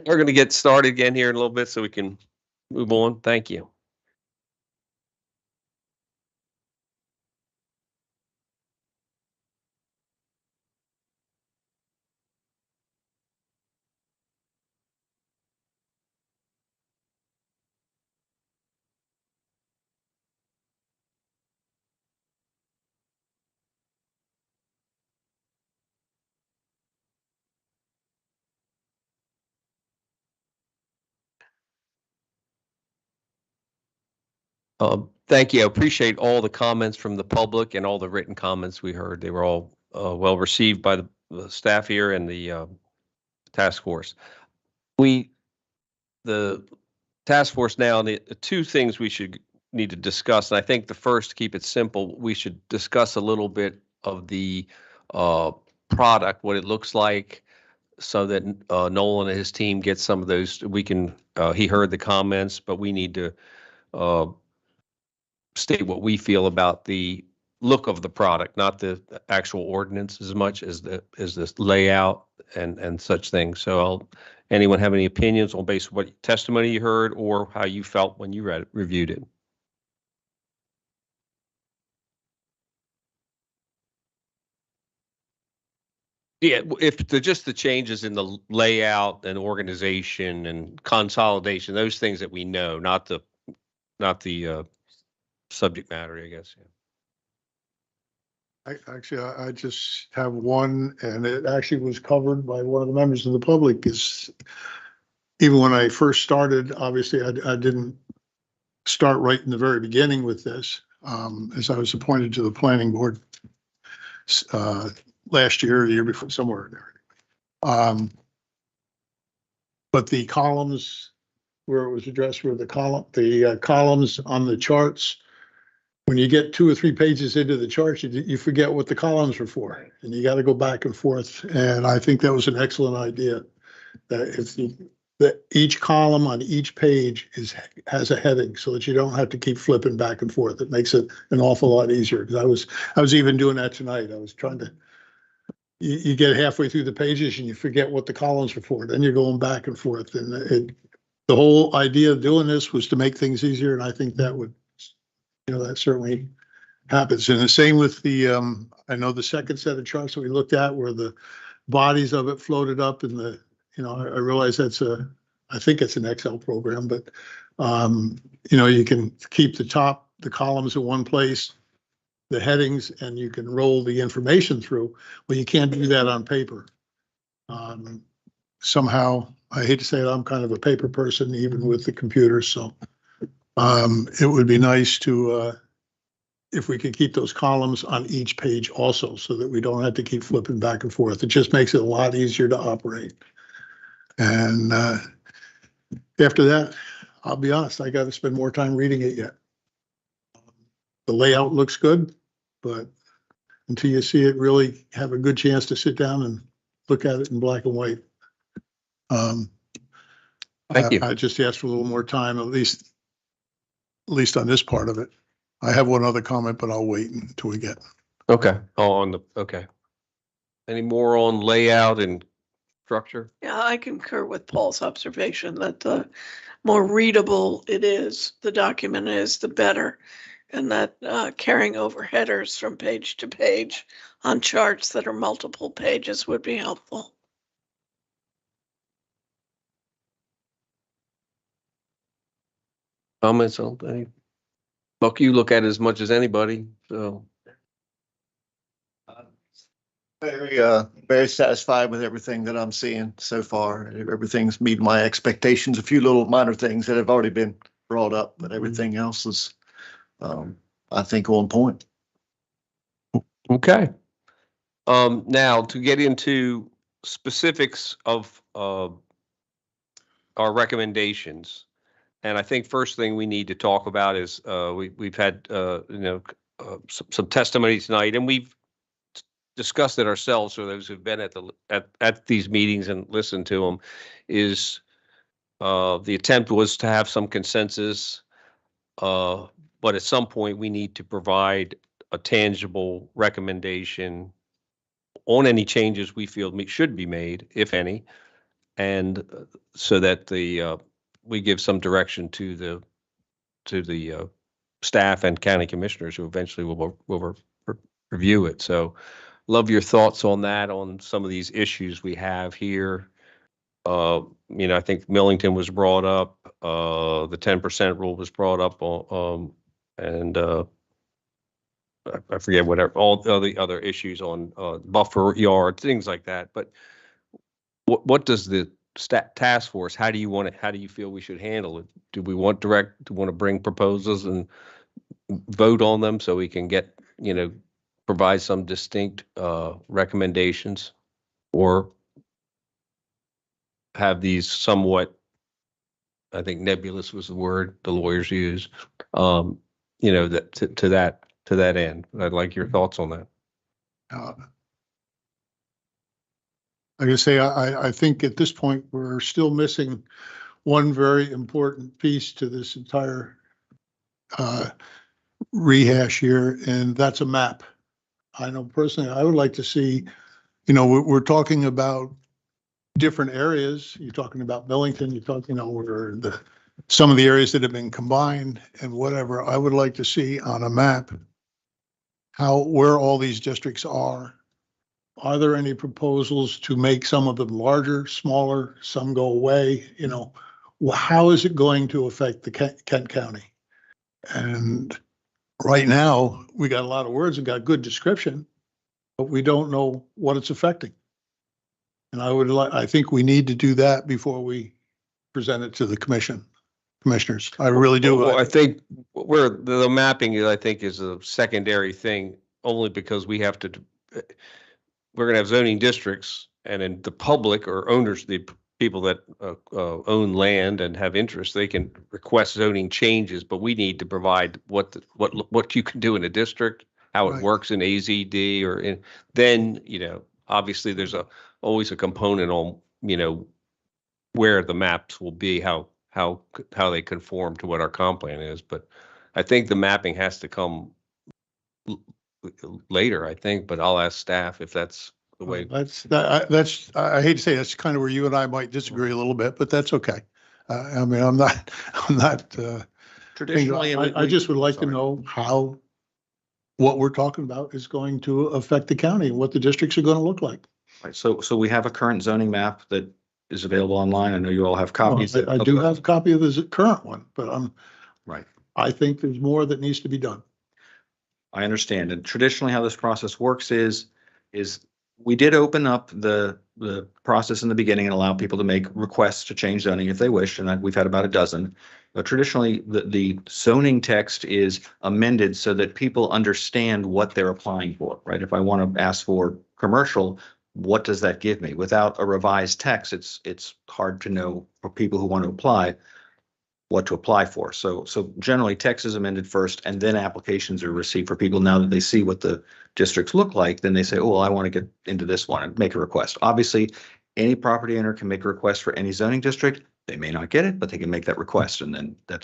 We're going to get started again here in a little bit so we can move on. Thank you. Thank you. I appreciate all the comments from the public and all the written comments we heard. They were all well received by the staff here and the task force. The task force now, the two things we should need to discuss, and I think the first, to keep it simple, we should discuss a little bit of the product, what it looks like, so that Nolan and his team get some of those. We can, he heard the comments, but we need to state what we feel about the look of the product, not the actual ordinance as much as this layout and such things. So anyone have any opinions on based on what testimony you heard or how you felt when you reviewed it? Yeah, if just the changes in the layout and organization and consolidation, those things that we know, not the subject matter, I guess. Yeah. I just have one, and it actually was covered by one of the members of the public. Is even when I first started, obviously I didn't start right in the very beginning with this, as I was appointed to the planning board last year, or the year before, somewhere in there. But the columns where it was addressed were the columns on the charts. When you get 2 or 3 pages into the chart, you forget what the columns are for, and you got to go back and forth. And I think that was an excellent idea. That each column on each page has a heading, so that you don't have to keep flipping back and forth. It makes it an awful lot easier. Because I was even doing that tonight. I was trying to. You get halfway through the pages and you forget what the columns are for. Then you're going back and forth, and the whole idea of doing this was to make things easier. And I think that would. That certainly happens. And the same with the, I know the second set of charts that we looked at where the bodies of it floated up and I realize I think it's an Excel program, but, you can keep the columns in one place, the headings, and you can roll the information through. Well, you can't do that on paper. Somehow, I hate to say it, I'm kind of a paper person, even with the computer, so. It would be nice to, if we could keep those columns on each page also, so that we don't have to keep flipping back and forth. It just makes it a lot easier to operate. And after that, I'll be honest, I got to spend more time reading it yet. The layout looks good, but until you see it, really have a good chance to sit down and look at it in black and white. Thank you. I just asked for a little more time, at least on this part of it. I have one other comment, but I'll wait until we get. Okay. Okay. Any more on layout and structure? Yeah, I concur with Paul's observation that the more readable it is, the document is, the better. And that carrying over headers from page to page on charts that are multiple pages would be helpful. Comments on any? Buck, you look at it as much as anybody, so. Very satisfied with everything that I'm seeing so far. Everything's meeting my expectations. A few little minor things that have already been brought up, but everything else is, I think, on point. Okay. Now to get into specifics of our recommendations. And I think first thing we need to talk about is we've had some testimony tonight, and we've discussed it ourselves. For those who've been at these meetings and listened to them, is the attempt was to have some consensus, but at some point we need to provide a tangible recommendation on any changes we feel should be made, if any, and so that we give some direction to the staff and county commissioners who eventually will review it. So love your thoughts on that, on some of these issues we have here. I think Millington was brought up, the 10% rule was brought up, and I forget whatever, all the other issues on buffer yard, things like that. But what does the task force, how do you feel we should handle it? Do we want to bring proposals and vote on them so we can get, provide some distinct recommendations, or have these somewhat, I think nebulous was the word the lawyers use, that to that end? I'd like your thoughts on that. Like I say, I think at this point, we're still missing one very important piece to this entire rehash here, and that's a map. I know personally, I would like to see, we're talking about different areas. You're talking about Millington, you're talking, where some of the areas that have been combined and whatever. I would like to see on a map where all these districts are. Are there any proposals to make some of them larger, smaller, some go away? How is it going to affect the Kent County? And right now, we got a lot of words and got good description, but we don't know what it's affecting. And I think we need to do that before we present it to the commissioners. I really do. Well, I think where the mapping is, I think, is a secondary thing, only because we're going to have zoning districts, and in the public or owners, the people that own land and have interest, they can request zoning changes, but we need to provide what you can do in a district, how it Right. works in AZD, then, obviously there's always a component on, where the maps will be, how they conform to what our comp plan is. But I think the mapping has to come later, I think, but I'll ask staff if that's the way. I hate to say that's kind of where you and I might disagree a little bit, but that's okay. I mean, I'm not. Traditionally, I just would like to know how what we're talking about is going to affect the county and what the districts are going to look like. Right, so we have a current zoning map that is available online. I know you all have copies. I do have a copy of the current one, but Right. I think there's more that needs to be done. I understand. And traditionally, how this process works is we did open up the process in the beginning and allow people to make requests to change zoning if they wish, and we've had about a dozen. But traditionally, the zoning text is amended so that people understand what they're applying for, right? If I want to ask for commercial, what does that give me? Without a revised text, it's hard to know for people who want to apply what to apply for. So generally text is amended first, and then applications are received for people. Now that they see what the districts look like, then they say, oh, well, I want to get into this one and make a request. Obviously, any property owner can make a request for any zoning district. They may not get it, but they can make that request, and then that's